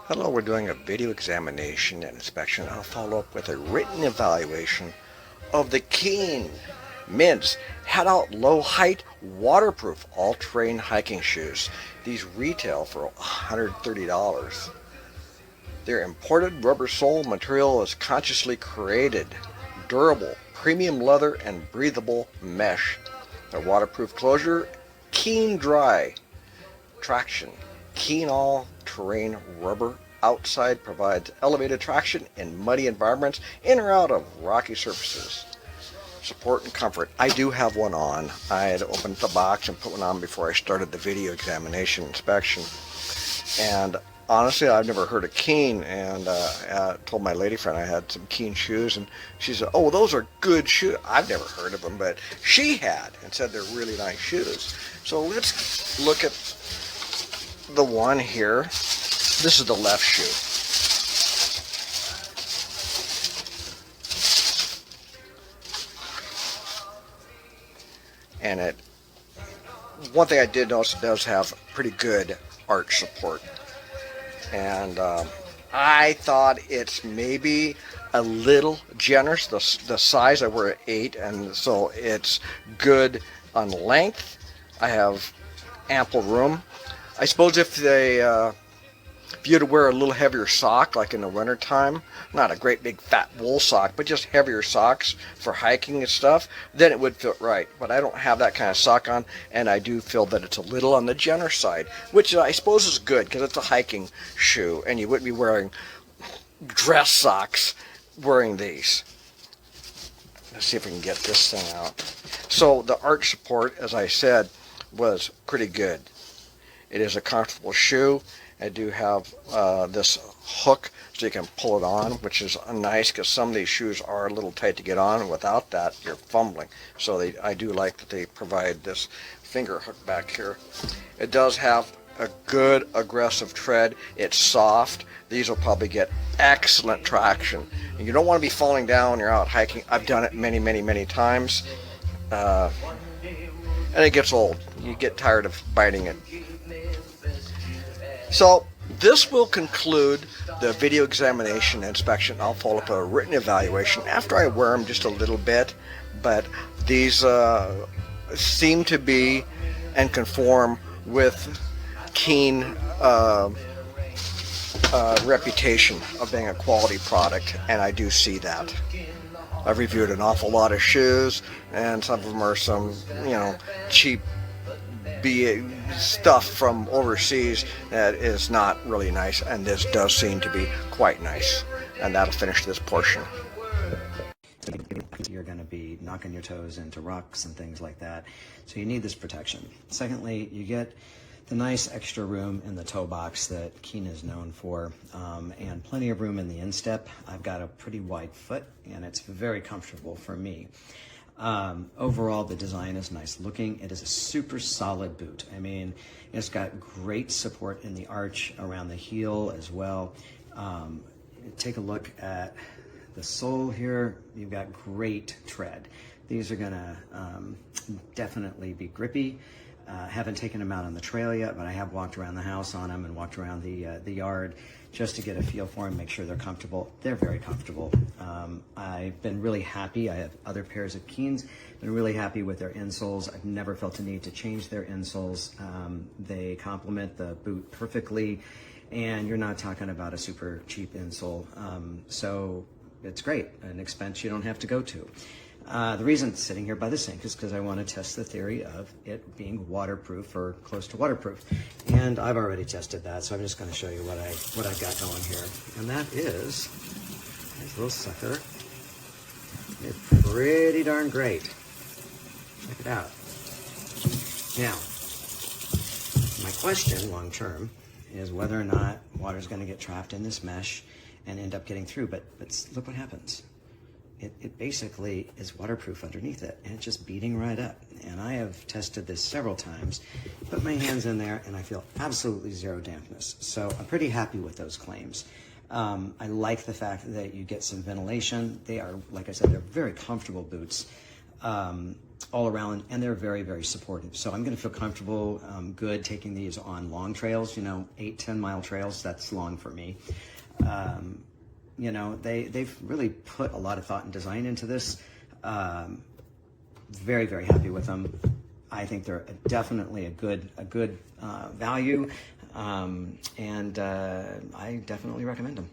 Hello, we're doing a video examination and inspection. I'll follow up with a written evaluation of the Keen Mids Head Out Low Height Waterproof All-Terrain Hiking Shoes. These retail for $130. Their imported rubber sole material is consciously created, durable, premium leather, and breathable mesh. Their waterproof closure, Keen Dry traction. Keen all-terrain rubber outside provides elevated traction in muddy environments in or out of rocky surfaces. Support and comfort. I do have one on. I had opened the box and put one on before I started the video examination inspection. And honestly, I've never heard of Keen, and I told my lady friend I had some Keen shoes, and she said, "Oh, those are good shoes." I've never heard of them, but she had and said they're really nice shoes. So let's look at the one here. This is the left shoe. And one thing I did notice, it does have pretty good arch support. And I thought it's maybe a little generous. The size, I wear an 8, and so it's good on length. I have ample room. I suppose if you had to wear a little heavier sock, like in the winter time, not a great big fat wool sock, but just heavier socks for hiking and stuff, then it would fit right. But I don't have that kind of sock on, and I do feel that it's a little on the generous side, which I suppose is good because it's a hiking shoe, and you wouldn't be wearing dress socks wearing these. Let's see if we can get this thing out. So the arch support, as I said, was pretty good. It is a comfortable shoe. I do have this hook so you can pull it on, which is nice because some of these shoes are a little tight to get on, and without that you're fumbling. So I do like that they provide this finger hook back here. It does have a good aggressive tread. It's soft. These will probably get excellent traction. And you don't want to be falling down when you're out hiking. I've done it many times. And it gets old. You get tired of biting it. So this will conclude the video examination and inspection. I'll follow up a written evaluation after I wear them just a little bit, but these seem to be and conform with Keen reputation of being a quality product, and I do see that. I've reviewed an awful lot of shoes, and some of them are some, cheap stuff from overseas that is not really nice, and this does seem to be quite nice. And that'll finish this portion. You're going to be knocking your toes into rocks and things like that, so you need this protection. Secondly, you get the nice extra room in the toe box that Keen is known for, and plenty of room in the instep. I've got a pretty wide foot, and it's very comfortable for me. Overall, the design is nice looking. It is a super solid boot. I mean, it's got great support in the arch around the heel as well. Take a look at the sole here. You've got great tread. These are gonna definitely be grippy. Haven't taken them out on the trail yet, but I have walked around the house on them and walked around the yard just to get a feel for them, make sure they're comfortable. They're very comfortable. I've been really happy. I have other pairs of Keens, been really happy with their insoles. I've never felt a need to change their insoles. They complement the boot perfectly, and you're not talking about a super cheap insole. So it's great, an expense you don't have to go to. The reason it's sitting here by the sink is because I want to test the theory of it being waterproof or close to waterproof. And I've already tested that, so I'm just going to show you what I've got going here. And that is this little sucker. It's pretty darn great. Check it out. Now, my question long term is whether or not water's going to get trapped in this mesh and end up getting through. But look what happens. It basically is waterproof underneath it, and it's just beating right up. And I have tested this several times, put my hands in there, and I feel absolutely zero dampness. So I'm pretty happy with those claims. I like the fact that you get some ventilation. They are, like I said, they're very comfortable boots. all around, and they're very, very supportive. So I'm going to feel comfortable, good taking these on long trails, 8-10 mile trails. That's long for me. They've really put a lot of thought and design into this. Very, very happy with them. I think they're definitely a good value, and I definitely recommend them.